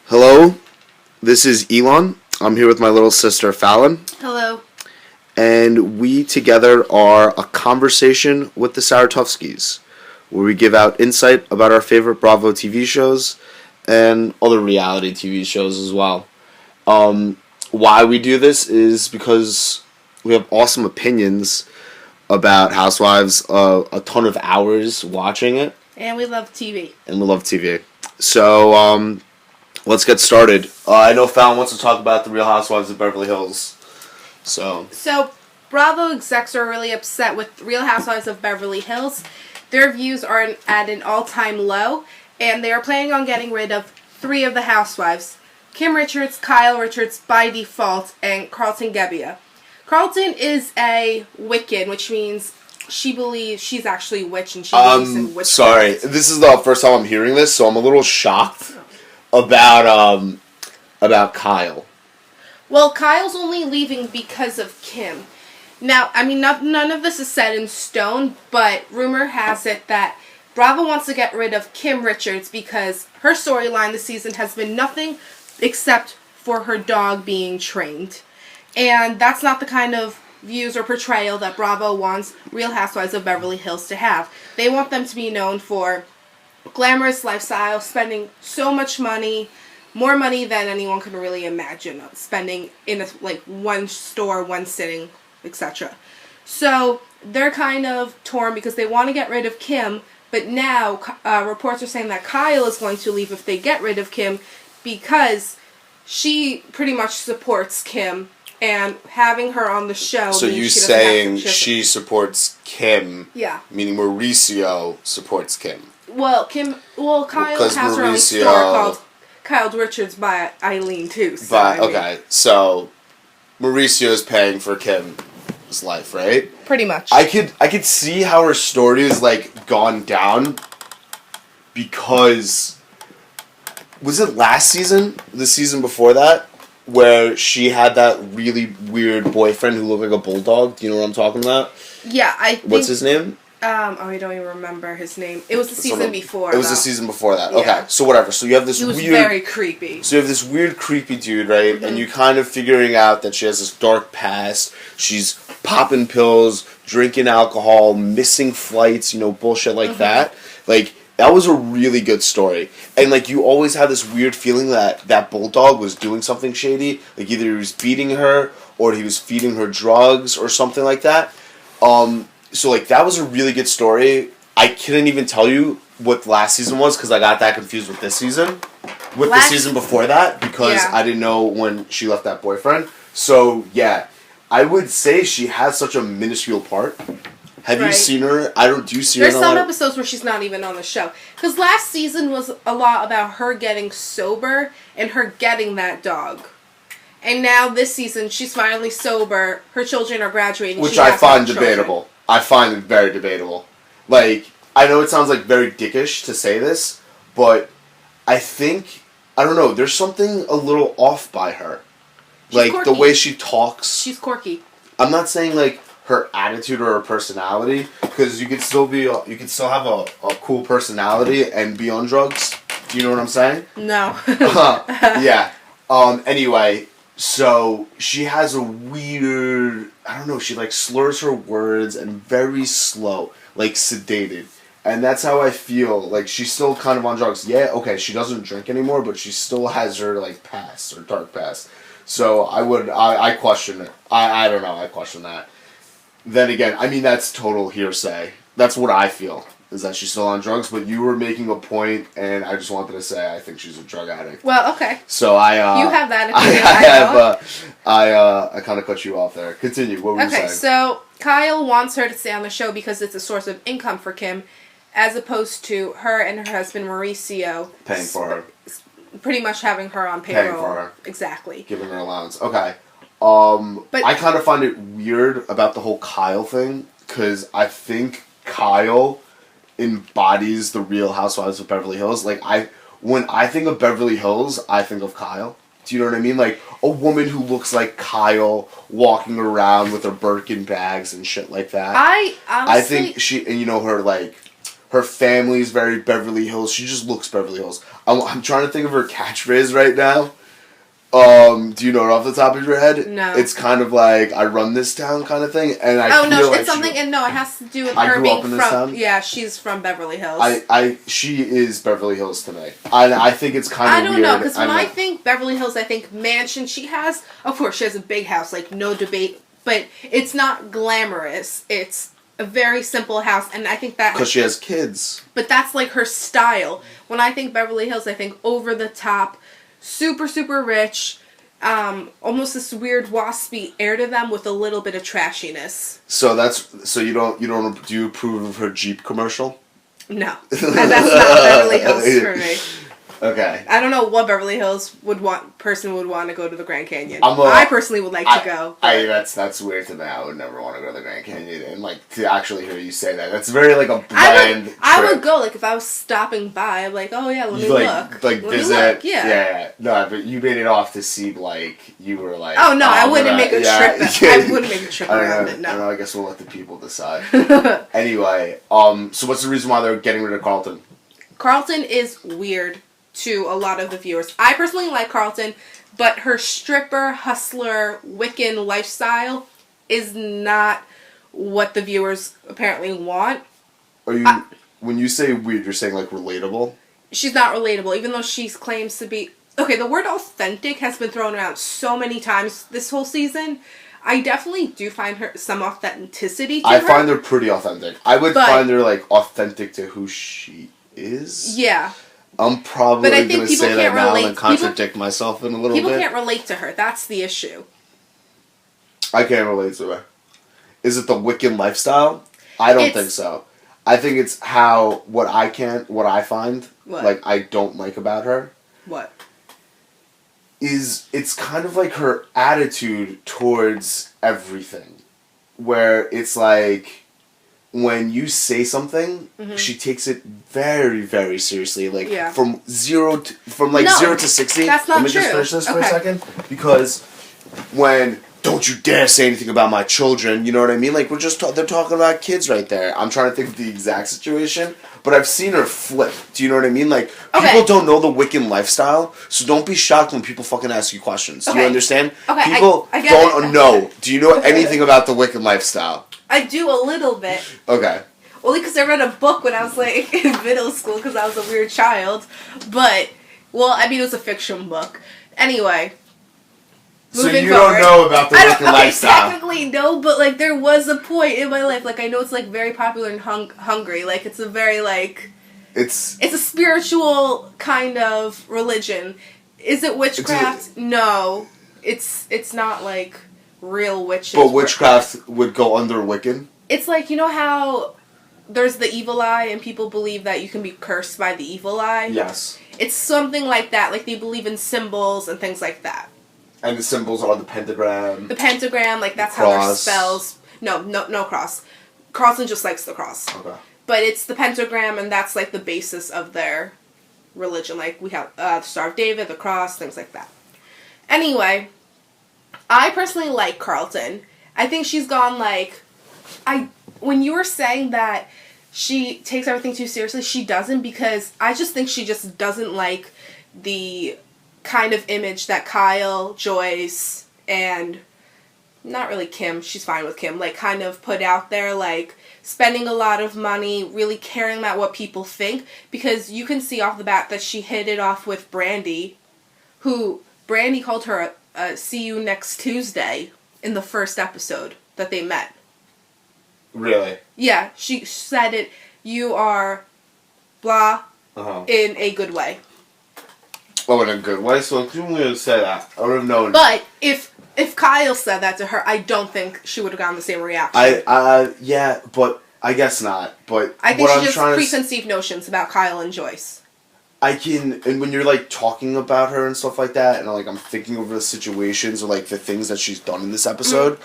Hello, this is Elon. I'm here with my little sister Fallon. Hello. And we together are a Conversation with the Saratovskys, where we give out insight about our favorite Bravo TV shows and other reality TV shows as well. Why we do this is because we have awesome opinions about Housewives, a ton of hours watching it. And we love TV. So, let's get started. I know Fallon wants to talk about the Real Housewives of Beverly Hills. So Bravo execs are really upset with Real Housewives of Beverly Hills. Their views are at an all-time low, and they are planning on getting rid of 3 of the housewives. Kim Richards, Kyle Richards by default, and Carlton Gebbia. Carlton is a Wiccan, which means she believes she's actually a witch and she believes in witchcraft. Sorry, this is the first time I'm hearing this, so I'm a little shocked about Kyle. Well, Kyle's only leaving because of Kim. Now, I mean, none of this is set in stone, but rumor has it that Bravo wants to get rid of Kim Richards because her storyline this season has been nothing except for her dog being trained. And that's not the kind of views or portrayal that Bravo wants Real Housewives of Beverly Hills to have. They want them to be known for glamorous lifestyle, spending so much money, more money than anyone can really imagine spending in one store, one sitting, etc. So they're kind of torn because they want to get rid of Kim, but now reports are saying that Kyle is going to leave if they get rid of Kim because she pretty much supports Kim, and having her on the show. So you saying she supports Kim? Yeah. Meaning Mauricio supports Kim. Well, Kyle has her own store called Kyle Richards by Eileen too. So so Mauricio is paying for Kim's life, right? Pretty much. I could see how her story is gone down because was it last season? The season before that? Where she had that really weird boyfriend who looked like a bulldog. Do you know what I'm talking about? Yeah, I think... What's his name? I don't even remember his name. It was the season before. It was the season before that. Yeah. Okay, so whatever. So you have this He was weird... very creepy. So you have this weird, creepy dude, right? Mm-hmm. And you kind of figuring out that she has this dark past. She's popping pills, drinking alcohol, missing flights, bullshit like that. That was a really good story. And, you always had this weird feeling that bulldog was doing something shady. Either he was beating her, or he was feeding her drugs, or something like that. So, that was a really good story. I couldn't even tell you what last season was, because I got that confused with this season. With the season before that, because I didn't know when she left that boyfriend. So, yeah. I would say she has such a minuscule part. Have you seen her? Do you see her? There's some episodes where she's not even on the show. Because last season was a lot about her getting sober and her getting that dog. And now this season, she's finally sober. Her children are graduating. Which I find debatable. I find it very debatable. I know it sounds very dickish to say this, but I think, I don't know, there's something a little off by her. She's quirky. The way she talks. She's quirky. I'm not saying, her attitude or her personality, because you could still have a cool personality and be on drugs. Do you know what I'm saying? No. Yeah. Anyway, so she has a weird, I don't know, she slurs her words and very slow, sedated. And that's how I feel. She's still kind of on drugs. Yeah, okay, she doesn't drink anymore, but she still has her past, her dark past. So I question it. I don't know, I question that. Then again, I mean, that's total hearsay. That's what I feel, is that she's still on drugs, but you were making a point, and I just wanted to say I think she's a drug addict. Well, okay. So you have that opinion, I kind of cut you off there. Continue, what were you saying? Okay, so Kyle wants her to stay on the show because it's a source of income for Kim, as opposed to her and her husband Mauricio paying for her. Pretty much having her on payroll. Paying for her. Exactly. Giving her allowance. Okay. But I kind of find it weird about the whole Kyle thing, because I think Kyle embodies the Real Housewives of Beverly Hills. When I think of Beverly Hills, I think of Kyle. Do you know what I mean? A woman who looks like Kyle walking around with her Birkin bags and shit like that. I honestly... I think she, and her Her family's very Beverly Hills. She just looks Beverly Hills. I'm trying to think of her catchphrase right now. Do you know it off the top of your head? No. It's kind of like, I run this town kind of thing, and I feel no, like it's something, and no, it has to do with I her grew being up in this town? Yeah, she's from Beverly Hills. She is Beverly Hills to me. I think it's kind of weird. I don't know, because when I think Beverly Hills, I think mansion. She has, of course, she has a big house, like, no debate, but it's not glamorous. It's a very simple house, and I think that... Because she has kids. But that's, like, her style. When I think Beverly Hills, I think over the top, super, super rich... almost this weird waspy air to them with a little bit of trashiness. So do you approve of her Jeep commercial? No. That's not Beverly Hills for me. Okay. I don't know what Beverly Hills would want to go to the Grand Canyon. I personally would like to go. That's weird to me. I would never want to go to the Grand Canyon, and like to actually hear you say that. That's very like a bland. I would go, like, if I was stopping by. I'm like, oh yeah, let me look. Like let visit. Me look. Yeah. No, but you made it off to seem like you were like. Oh no, I wouldn't make a trip. I wouldn't make a trip around it. No. I don't know. I guess we'll let the people decide. Anyway, so what's the reason why they're getting rid of Cartlon? Cartlon is weird to a lot of the viewers. I personally like Cartlon, but her stripper, hustler, Wiccan lifestyle is not what the viewers apparently want. Are you, when you say weird, you're saying like relatable? She's not relatable, even though she claims to be... Okay, the word authentic has been thrown around so many times this whole season. I definitely do find her some authenticity to her. I find her pretty authentic. I would find her like authentic to who she is. Yeah. I'm probably going to say that now and contradict myself in a little bit. People can't relate to her. That's the issue. I can't relate to her. Is it the Wiccan lifestyle? I don't think so. I think it's what I find, like, I don't like about her. What? It's kind of like her attitude towards everything. Where it's like... When you say something, she takes it very, very seriously. Like from 0 to 60. That's not Let me true. just finish this for a second, because when don't you dare say anything about my children, you know what I mean? Like they're talking about kids right there. I'm trying to think of the exact situation, but I've seen her flip. Do you know what I mean? Like people don't know the Wiccan lifestyle, so don't be shocked when people fucking ask you questions. Do you understand? Okay, people I don't know. Do you know anything about the Wiccan lifestyle? I do a little bit. Okay. Only because I read a book when I was, like, in middle school because I was a weird child. But, well, I mean, it was a fiction book. Anyway. So you don't know about the Wiccan lifestyle? Technically, no, but, like, there was a point in my life. Like, I know it's, like, very popular in Hungary. Like, it's a very, like... It's a spiritual kind of religion. Is it witchcraft? No. It's not, like... real witches. But witchcraft would go under Wiccan? It's like, you know how there's the evil eye and people believe that you can be cursed by the evil eye? Yes. It's something like that. Like, they believe in symbols and things like that. And the symbols are the pentagram? The pentagram, like, that's how their spells... No cross. Cartlon just likes the cross. Okay. But it's the pentagram, and that's, like, the basis of their religion. Like, we have the Star of David, the cross, things like that. Anyway... I personally like Cartlon. I think she's gone, like... When you were saying that she takes everything too seriously, she doesn't, because I just think she just doesn't like the kind of image that Kyle, Joyce, and... not really Kim, she's fine with Kim, like, kind of put out there, like, spending a lot of money, really caring about what people think, because you can see off the bat that she hit it off with Brandy, who... Brandy called her see you next Tuesday in the first episode that they met. Really? Yeah, she said it, you are blah, in a good way. Oh, in a good way? So if you were going to say that, I would have known. But if Kyle said that to her, I don't think she would have gotten the same reaction. Yeah, but I guess not. But I think she just preconceived notions about Kyle and Joyce. And when you're, like, talking about her and stuff like that, and, like, I'm thinking over the situations or, like, the things that she's done in this episode,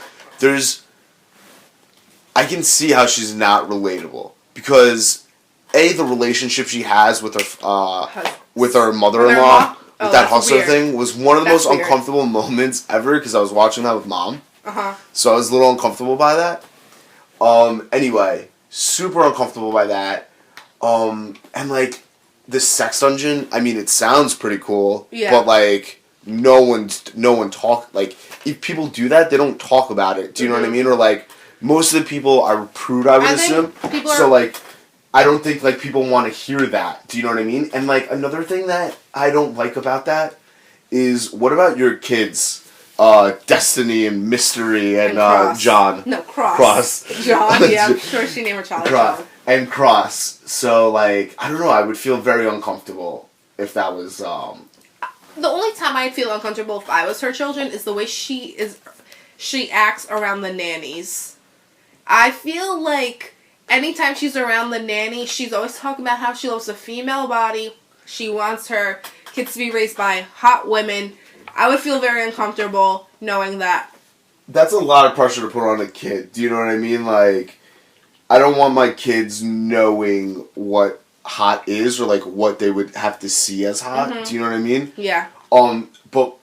I can see how she's not relatable. Because, A, the relationship she has with her mother-in-law, with that hustler thing, was one of the most uncomfortable moments ever, because I was watching that with Mom. So I was a little uncomfortable by that. Anyway, super uncomfortable by that. And like the sex dungeon, I mean, it sounds pretty cool. Yeah. But like no one talk, like if people do that, they don't talk about it. Do you know what I mean? Or like most of the people are prude, I would assume. So like I don't think like people want to hear that. Do you know what I mean? And like another thing that I don't like about that is, what about your kids? Destiny and Mystery and John. No, Cross. Cross. John, yeah, I'm sure she named her child John. And Cross. So, like, I don't know, I would feel very uncomfortable if that was, The only time I'd feel uncomfortable if I was her children is the way she acts around the nannies. I feel like anytime she's around the nanny, she's always talking about how she loves a female body. She wants her kids to be raised by hot women. I would feel very uncomfortable knowing that. That's a lot of pressure to put on a kid. Do you know what I mean? Like, I don't want my kids knowing what hot is, or like what they would have to see as hot. Mm-hmm. Do you know what I mean? Yeah. But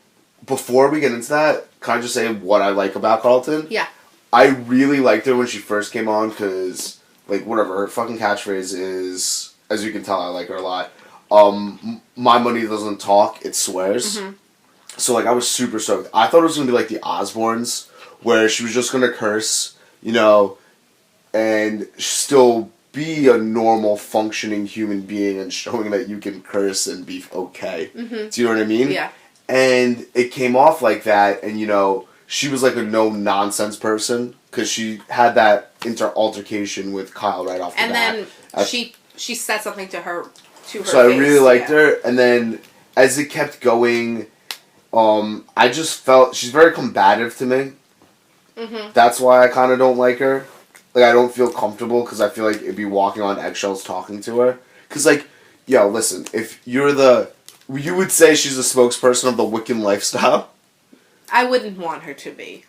before we get into that, can I just say what I like about Cartlon? Yeah. I really liked her when she first came on because, like, whatever, her fucking catchphrase is, as you can tell, I like her a lot. My money doesn't talk, it swears. Mm-hmm. So, like, I was super stoked. I thought it was going to be like the Osbournes, where she was just going to curse, you know, and still be a normal, functioning human being and showing that you can curse and be okay. Mm-hmm. Do you know what I mean? Yeah. And it came off like that, and, you know, she was like a no-nonsense person, because she had that altercation with Kyle right off the bat. And then she said something to her So I really liked her, and then as it kept going... I just felt she's very combative to me. Mm-hmm. That's why I kind of don't like her. Like, I don't feel comfortable because I feel like it'd be walking on eggshells talking to her. Because, like, yo, listen, if you're you would say she's a spokesperson of the Wiccan lifestyle. I wouldn't want her to be.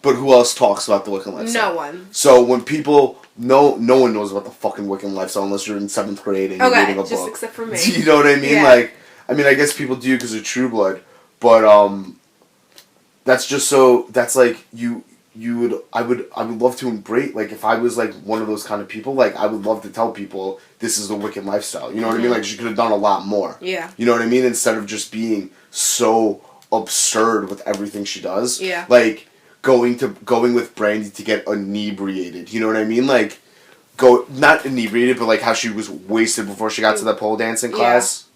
But who else talks about the Wiccan lifestyle? No one. So when people no one knows about the fucking Wiccan lifestyle unless you're in 7th grade and you're reading a book. Just except for me. You know what I mean? Yeah. Like, I mean, I guess people do because of True Blood. But that's just so. That's like I would love to embrace. Like, if I was like one of those kind of people, like I would love to tell people this is the Wiccan lifestyle. You know what I mean? Like, she could have done a lot more. Yeah. You know what I mean? Instead of just being so absurd with everything she does. Yeah. Like going with Brandy to get inebriated. You know what I mean? Like not inebriated, but like how she was wasted before she got to the pole dancing class.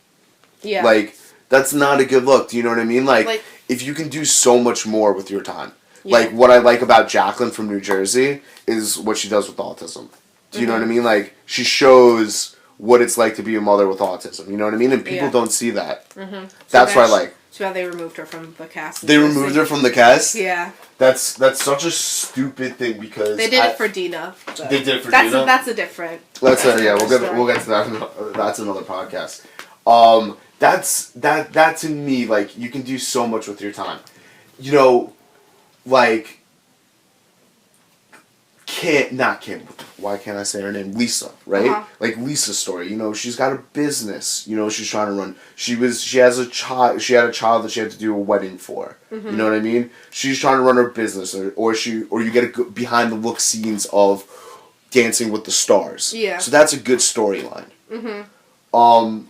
Yeah. Like, that's not a good look. Do you know what I mean? Like, if you can do so much more with your time. Yeah. Like, what I like about Jacqueline from New Jersey is what she does with autism. Do you know what I mean? Like, she shows what it's like to be a mother with autism. You know what I mean? And people don't see that. Mm-hmm. That's what I like. Too bad they removed her from the cast. They removed her from the cast? Yeah. That's such a stupid thing because... They did it for Dina. They did it for Dina? That's a different... We'll get to that. That's another podcast. That to me, like, you can do so much with your time. You know, like, not Kim, why can't I say her name? Lisa, right? Uh-huh. Like, Lisa's story, you know, she's got a business, you know, she's trying to run. She had a child that she had to do a wedding for. Mm-hmm. You know what I mean? She's trying to run her business, or you get behind the look scenes of Dancing with the Stars. Yeah. So that's a good storyline. Mm-hmm.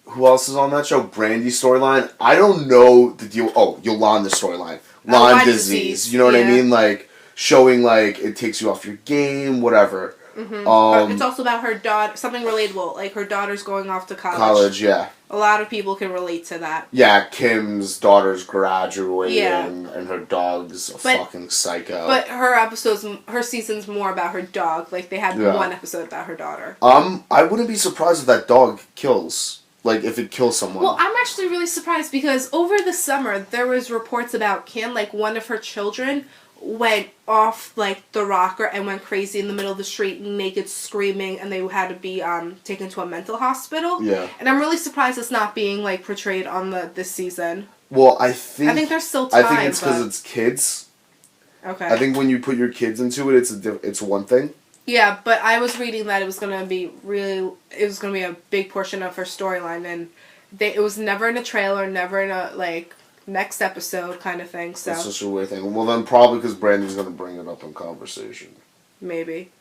Who else is on that show? Brandy's storyline. I don't know the deal. Oh, Yolanda's storyline. Lyme disease. You know what I mean? Like, showing, like, it takes you off your game, whatever. Mm-hmm. It's also about her daughter, something relatable. Like, her daughter's going off to college. College, yeah. A lot of people can relate to that. Yeah, Kim's daughter's graduating, and her dog's a fucking psycho. But her season's more about her dog. Like, they had one episode about her daughter. I wouldn't be surprised if that dog kills. Like, if it kills someone. Well, I'm actually really surprised because over the summer, there was reports about Kim, like, one of her children went off, like, the rocker and went crazy in the middle of the street, naked, screaming, and they had to be taken to a mental hospital. Yeah. And I'm really surprised it's not being, like, portrayed on this season. Well, I think there's still time, I think it's because it's kids. Okay. I think when you put your kids into it, it's one thing. Yeah, but I was reading that it was going to be a big portion of her storyline, and it was never in a trailer, never in a, like, next episode kind of thing, so. That's such a weird thing. Well, then probably because Brandy's going to bring it up in conversation. Maybe.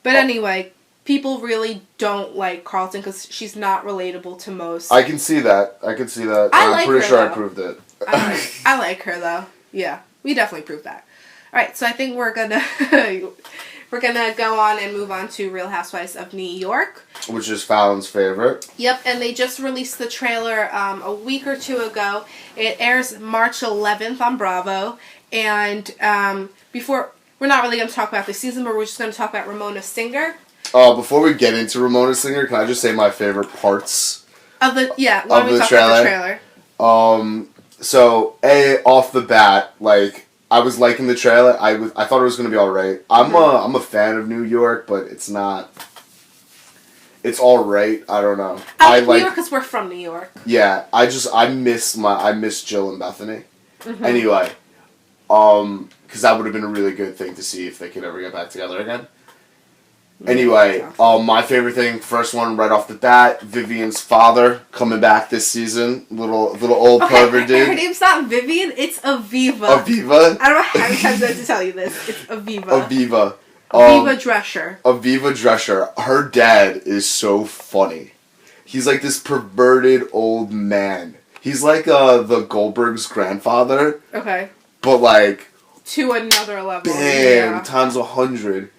But anyway, people really don't like Carlton because she's not relatable to most. I can see that. I'm pretty sure I proved it. I like her though. Yeah, we definitely proved that. All right, so I think we're gonna go on and move on to Real Housewives of New York, which is Fallon's favorite. Yep, and they just released the trailer a week or two ago. It airs March 11th on Bravo, and before we're not really going to talk about the season, but we're just going to talk about Ramona Singer. Before we get into Ramona Singer, can I just say my favorite parts of the trailer? So off the bat, like, I was liking the trailer. I thought it was going to be all right. I'm a fan of New York, but it's not. It's all right. I don't know. I like New York because we're from New York. Yeah, I miss Jill and Bethany. Mm-hmm. Anyway, because that would have been a really good thing to see if they could ever get back together again. Anyway, my favorite thing, first one right off the bat, Vivian's father coming back this season. Little old pervert dude. Her name's not Vivian, it's Aviva. Aviva? I don't know how many times I have to tell you this. It's Aviva. Aviva. Aviva Drescher. Aviva Drescher. Her dad is so funny. He's like this perverted old man. He's like the Goldberg's grandfather. Okay. But like... to another level. Bam! Times 100.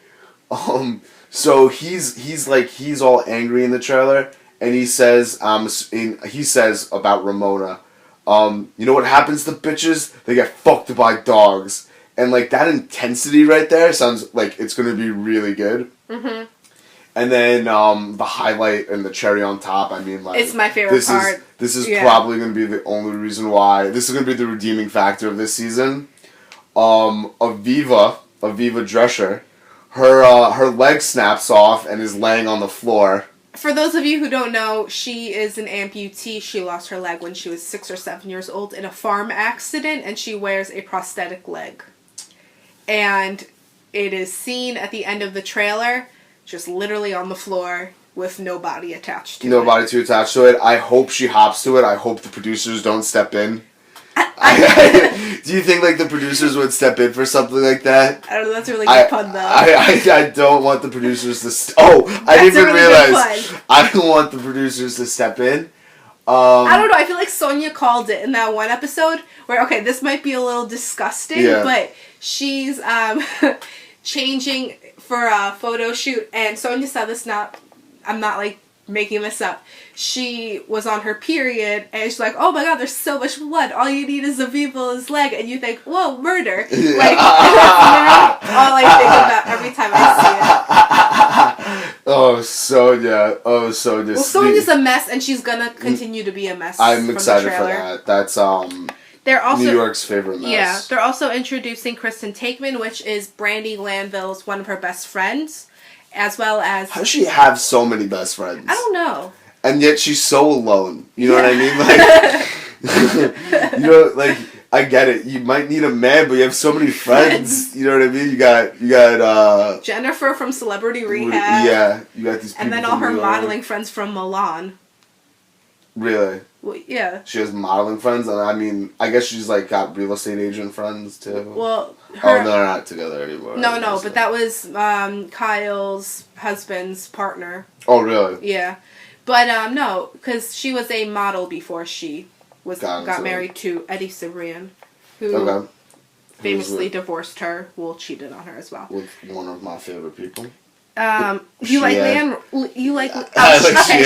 So he's all angry in the trailer, and he says about Ramona, you know what happens to bitches? They get fucked by dogs, and like that intensity right there sounds like it's gonna be really good. Mm-hmm. And then the highlight and the cherry on top. I mean, like, it's my favorite part. This is probably gonna be the only reason why this is gonna be the redeeming factor of this season. Aviva Drescher. Her leg snaps off and is laying on the floor. For those of you who don't know, she is an amputee. She lost her leg when she was 6 or 7 years old in a farm accident, and she wears a prosthetic leg. And it is seen at the end of the trailer, just literally on the floor with no body attached to it. No body to attach to it. I hope she hops to it. I hope the producers don't step in. Do you think like the producers would step in for something like that? I don't know. That's a really good pun, though. I don't want the producers to. I didn't even realize. I don't want the producers to step in. I don't know. I feel like Sonia called it in that one episode where this might be a little disgusting, but she's changing for a photo shoot, and Sonia said this. I'm not like making this up. She was on her period, and she's like, "Oh my God, there's so much blood. All you need is Aviva's leg," and you think, "Whoa, murder!" Like that's all I think about every time I see it. Oh, Sonia. Well, Sonia's a mess, and she's gonna continue to be a mess. I'm excited for that. That's they're also New York's favorite mess. Yeah, they're also introducing Kristen Takeman, which is Brandi Glanville's one of her best friends, as well as. How does she have so many best friends? I don't know. And yet she's so alone. You know what I mean? Like, like, I get it. You might need a man, but you have so many friends. You know what I mean? You got Jennifer from Celebrity Rehab. Yeah, you got these people. And then all her modeling friends from Milan. Really? Well, yeah. She has modeling friends, and I mean, I guess she's like got real estate agent friends too. Well, they're not together anymore. No, but that was Kyle's husband's partner. Oh, really? Yeah. But no, because she was a model before she got married to Eddie Cibrian, who famously divorced her. Well, cheated on her as well. With one of my favorite people. You like Leanne? You like?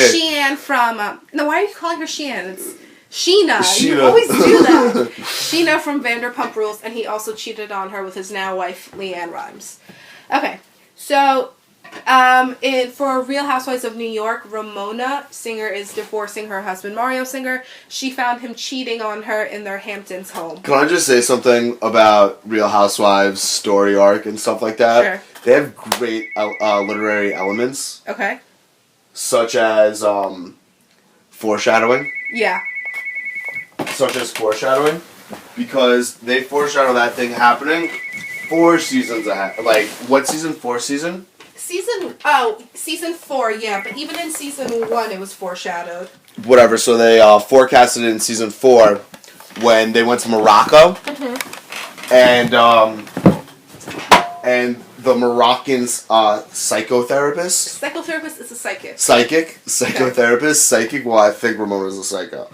Sheehan from. No, why are you calling her Sheehan? It's Sheena. You always do that. Sheena from Vanderpump Rules, and he also cheated on her with his now wife Leanne Rimes. Okay, so. For Real Housewives of New York, Ramona Singer is divorcing her husband, Mario Singer. She found him cheating on her in their Hamptons home. Can I just say something about Real Housewives' story arc and stuff like that? Sure. They have great literary elements. Okay. Such as foreshadowing. Yeah. Because they foreshadow that thing happening 4 seasons ahead. Like, what season? 4th season? Season 4, yeah, but even in season 1 it was foreshadowed. Whatever, so they forecasted it in season 4 when they went to Morocco. Mm-hmm. And the Moroccan psychotherapist. Psychotherapist is a psychic. Psychotherapist, psychic. Well, I think Ramona's a psycho.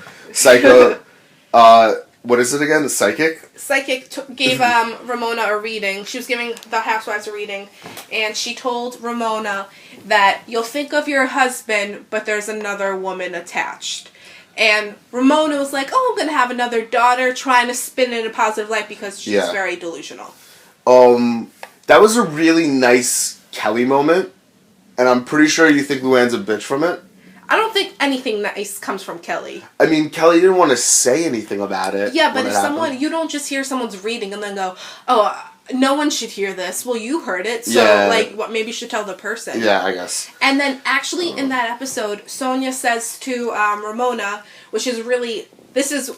What is it again? The psychic? Psychic gave Ramona a reading. She was giving the Housewives a reading, and she told Ramona that you'll think of your husband, but there's another woman attached. And Ramona was like, "Oh, I'm gonna have another daughter," trying to spin it in a positive light because she's very delusional. That was a really nice Kelly moment, and I'm pretty sure you think Luann's a bitch from it. I don't think anything nice comes from Kelly. I mean, Kelly didn't want to say anything about it. Yeah, but if you don't just hear someone's reading and then go, "Oh, no one should hear this." Well, you heard it, so maybe you should tell the person. Yeah, I guess. And then actually in that episode, Sonia says to Ramona, which is really, this is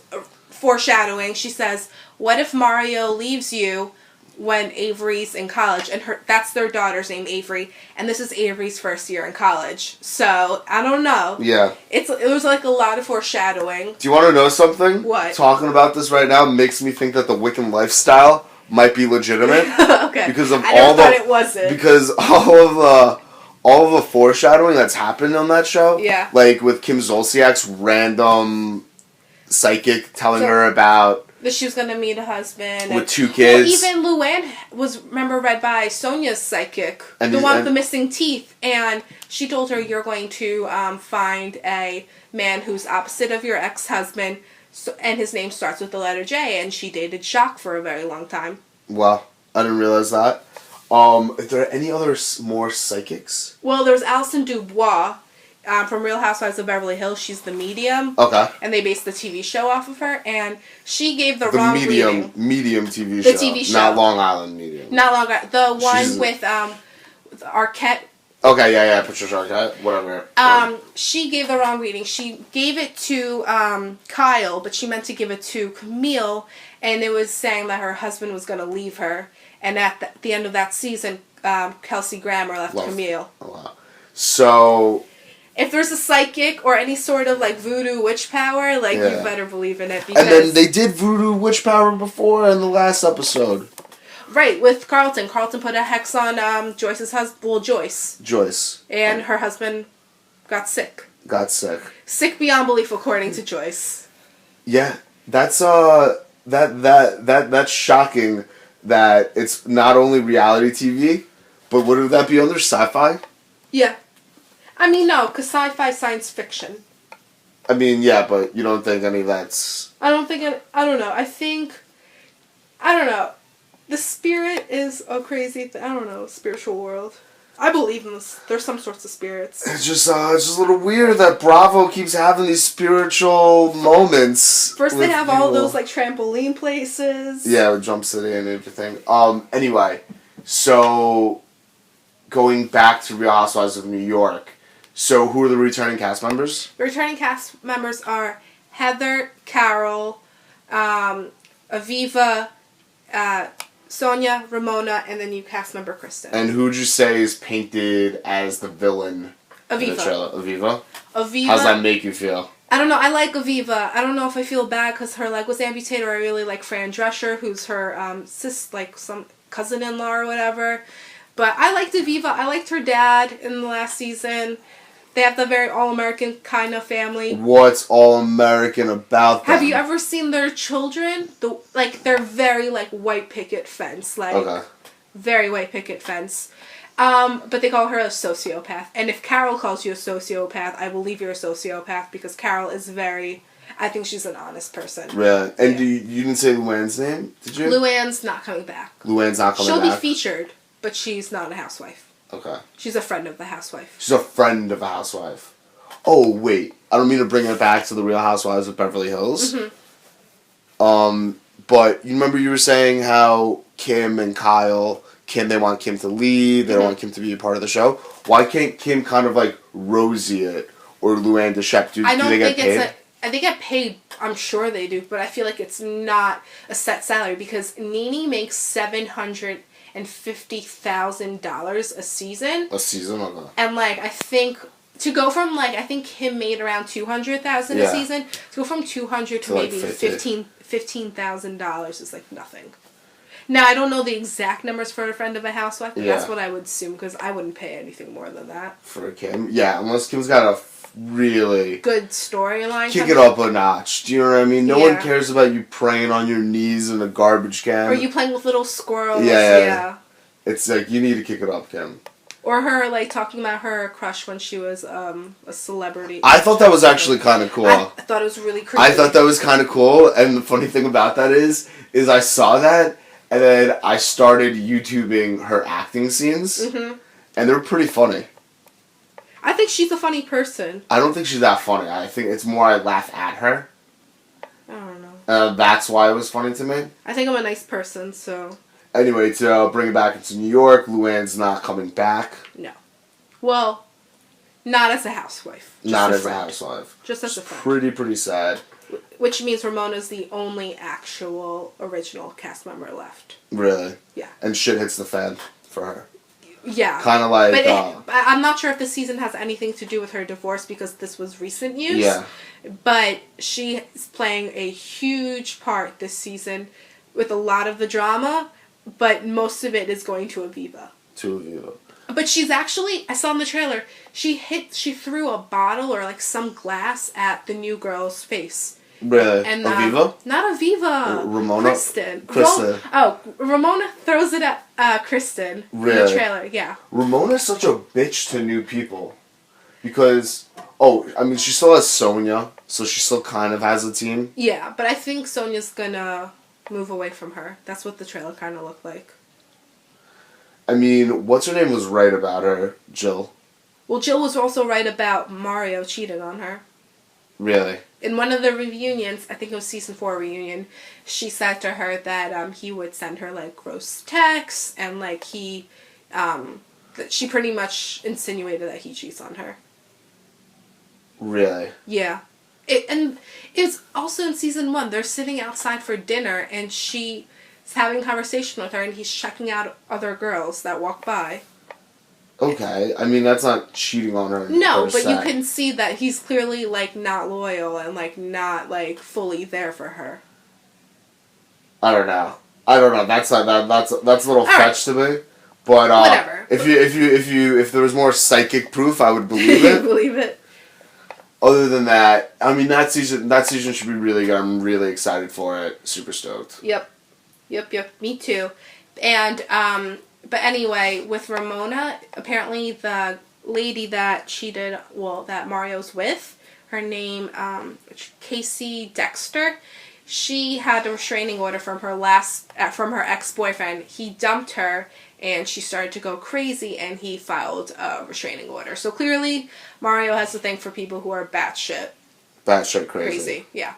foreshadowing. She says, "What if Mario leaves you when Avery's in college?" And that's their daughter's name, Avery, and this is Avery's first year in college. So I don't know. Yeah, it was like a lot of foreshadowing. Do you want to know something? What? Talking about this right now makes me think that the Wiccan lifestyle might be legitimate. Okay. Because of I never thought it wasn't. Because all of the foreshadowing that's happened on that show. Yeah. Like with Kim Zolciak's random psychic telling her about that she was going to meet a husband. With 2 kids. Well, even Luann was, remember, read by Sonia's psychic. The one with the missing teeth. And she told her, "You're going to find a man who's opposite of your ex-husband. And his name starts with the letter J." And she dated Jacques for a very long time. Well, I didn't realize that. Are there any other more psychics? Well, there's Alison Dubois. From Real Housewives of Beverly Hills. She's the medium. Okay. And they based the TV show off of her. And she gave the wrong reading. Medium TV show. The TV show. Not Long Island Medium. Not Long Island. The one with Arquette. Okay, yeah, Patricia Arquette. Whatever. She gave the wrong reading. She gave it to Kyle, but she meant to give it to Camille. And it was saying that her husband was going to leave her. And at the end of that season, Kelsey Grammer left Camille. Oh, wow. So... if there's a psychic or any sort of like voodoo witch power, you better believe in it. Because and then they did voodoo witch power before in the last episode. Right, with Carlton. Carlton put a hex on Joyce's husband. Well, Joyce. And her husband got sick. Sick beyond belief, according to Joyce. Yeah, that's that's shocking. That it's not only reality TV, but would that be under sci-fi? Yeah. I mean, no, because sci-fi science fiction. I mean, yeah, but you don't think any of that's... I don't know. I don't know. The spirit is a crazy I don't know, spiritual world. I believe in this. There's some sorts of spirits. It's just a little weird that Bravo keeps having these spiritual moments. First they have all those, trampoline places. Yeah, with Jump City and everything. Anyway, so going back to Real Housewives of New York. So who are the returning cast members? The returning cast members are Heather, Carol, Aviva, Sonia, Ramona, and the new cast member Kristen. And who'd you say is painted as the villain in the trailer? Aviva? How's that make you feel? I don't know. I like Aviva. I don't know if I feel bad because her leg was amputated, or I really like Fran Drescher, who's her some cousin-in-law or whatever. But I liked Aviva. I liked her dad in the last season. They have the very all-American kind of family. What's all-American about them? Have you ever seen their children? They're very, white picket fence. Okay. Very white picket fence. But they call her a sociopath. And if Carol calls you a sociopath, I believe you're a sociopath because Carol is I think she's an honest person. Yeah. And you didn't say Luann's name, did you? Luann's not coming back. She'll be featured, but she's not a housewife. Okay. She's a friend of the housewife. She's a friend of a housewife. Oh, wait. I don't mean to bring it back to the Real Housewives of Beverly Hills. Mm-hmm. But you remember you were saying how Kim and Kyle, they want Kim to lead, they don't want Kim to be a part of the show. Why can't Kim kind of Rosie it or Luann de Shep? Do they get paid? They get paid, I'm sure they do, but I feel like it's not a set salary because Nene makes $750,000 a season. A season, okay. And I think to go from I think Kim made around $200,000 a season. To go from $200 to maybe $15,000 is nothing. Now, I don't know the exact numbers for a friend of a housewife, but Yeah. that's what I would assume, because I wouldn't pay anything more than that. For Kim? Yeah, unless Kim's got a really... Good storyline. Kick it up a notch. Do you know what I mean? No Yeah. one cares about you praying on your knees in a garbage can. Or you playing with little squirrels. Yeah. It's like, you need to kick it up, Kim. Or her, like, talking about her crush when she was a celebrity. I thought that was actually kind of cool. I thought it was really creepy. I thought that was kind of cool, and the funny thing about that is I saw that, and then I started YouTubing her acting scenes, and they're pretty funny. I think she's a funny person. I don't think she's that funny. I think it's more I laugh at her. I don't know. That's why it was funny to me. I think I'm a nice person, so... Anyway, to bring it back into New York, Luann's not coming back. No. Well, not as a housewife. Not as a housewife. Just as a friend. Pretty sad. Which means Ramona's the only actual original cast member left. Really? Yeah. And shit hits the fan for her. Yeah. Kind of like... But I'm not sure if this season has anything to do with her divorce because this was recent news. Yeah. But she is playing a huge part this season with a lot of the drama, but most of it is going to Aviva. To Aviva. But she's actually, I saw in the trailer, she threw a bottle or like some glass at the new girl's face. Really? And, Aviva? Not Aviva. Ramona? Kristen. Ramona throws it at Kristen. Really? In the trailer, yeah. Ramona's such a bitch to new people. Because, she still has Sonia, so she still kind of has a team. Yeah, but I think Sonia's gonna move away from her. That's what the trailer kind of looked like. I mean, what's her name was right about her, Jill. Well, Jill was also right about Mario cheating on her. Really? In one of the reunions, I think it was season 4 reunion, she said to her that he would send her like gross texts and like that she pretty much insinuated that he cheats on her. Really? Yeah. And it's also in season 1, they're sitting outside for dinner and she's having a conversation with her and he's checking out other girls that walk by. Okay. I mean, that's not cheating on her. No, but you can see that he's clearly like not loyal and like not like fully there for her. I don't know. That's a little fetch to me. But whatever. If there was more psychic proof, I would believe it. Believe it. Other than that, I mean, that season should be really good. I'm really excited for it. Super stoked. Yep. Me too. And but anyway, with Ramona, apparently the lady that cheated, that Mario's with, her name Casey Dexter, she had a restraining order from her ex-boyfriend. He dumped her and she started to go crazy and he filed a restraining order. So clearly Mario has a thing for people who are batshit. Batshit crazy. Yeah.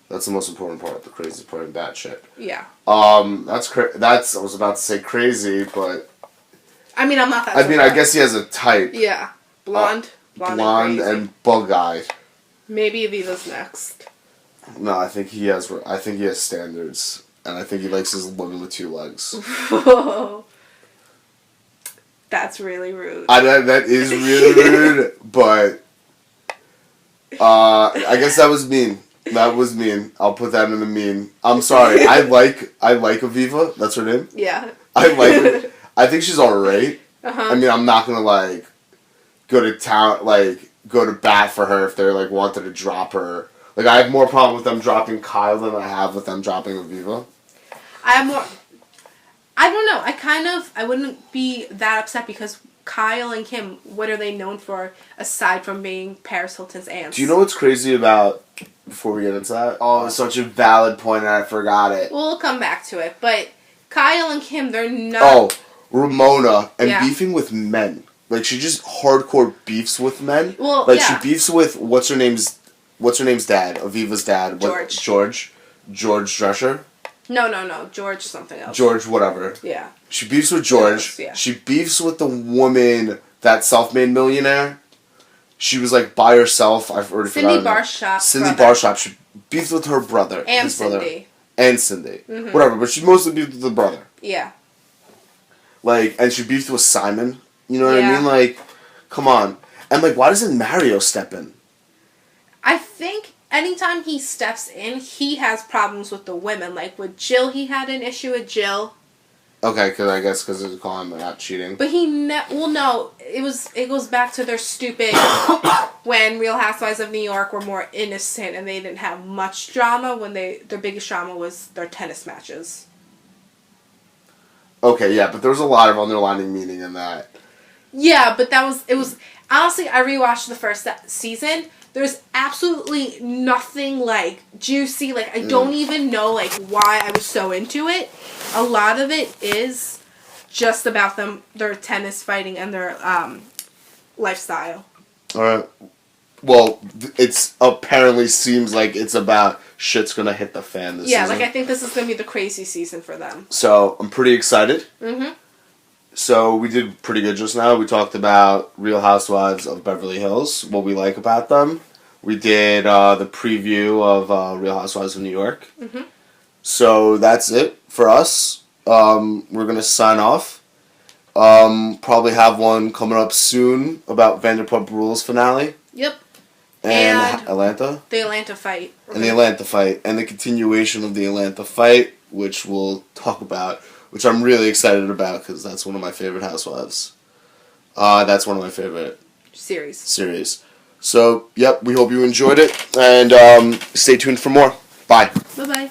That's the most important part, the crazy part of batshit. Yeah. I was about to say crazy, but... I mean, I'm not that I guess he has a type. Yeah. Blonde and bug-eyed. Maybe Aviva's next. No, I think he has standards. And I think he likes his woman with 2 legs. That's really rude. That is really rude, but... I guess that was mean. That was mean. I'll put that in the mean. I'm sorry. I like Aviva. That's her name. Yeah. I like her. I think she's alright. Uh-huh. I mean, I'm not gonna go to bat for her if they're wanted to drop her. I have more problem with them dropping Kyle than I have with them dropping Aviva. I don't know. I wouldn't be that upset because Kyle and Kim, what are they known for aside from being Paris Hilton's aunts? Do you know what's crazy about, before we get into that? Oh, it's such a valid point and I forgot it. We'll come back to it, but Kyle and Kim, they're not... Oh, Ramona and beefing with men. She just hardcore beefs with men. Well, she beefs with, what's her name's dad? Aviva's dad. George. George Drescher? No. George something else. George whatever. Yeah. She beefs with George. Yeah. She beefs with the woman, that self-made millionaire. She was by herself. I've already forgotten. Cindy Barshop. She beefed with her brother. And his Cindy. Brother. And Cindy. Mm-hmm. Whatever, but she mostly beefed with the brother. Yeah. And she beefed with Simon. You know what I mean? Come on. And why doesn't Mario step in? I think anytime he steps in, he has problems with the women. With Jill, he had an issue with Jill. Okay, because I guess because it's calling him out cheating. But well, no, it goes back to their stupid when Real Housewives of New York were more innocent and they didn't have much drama. When their biggest drama was their tennis matches. Okay, yeah, but there was a lot of underlining meaning in that. Yeah, but it was honestly, I rewatched the first season. There's absolutely nothing, like, juicy. Like, I don't even know, like, why I was so into it. A lot of it is just about their tennis fighting and their lifestyle. Alright. Well, it's apparently seems like it's about shit's gonna hit the fan this season. Yeah, like, I think this is gonna be the crazy season for them. So, I'm pretty excited. Mm-hmm. So, we did pretty good just now. We talked about Real Housewives of Beverly Hills, what we like about them. We did the preview of Real Housewives of New York. Mm-hmm. So, that's it for us. We're going to sign off. Probably have one coming up soon about Vanderpump Rules finale. Yep. And Atlanta. The Atlanta fight. And the Atlanta fight. And the continuation of the Atlanta fight, which we'll talk about. Which I'm really excited about because that's one of my favorite housewives. That's one of my favorite series. So, yep, we hope you enjoyed it. And stay tuned for more. Bye. Bye-bye.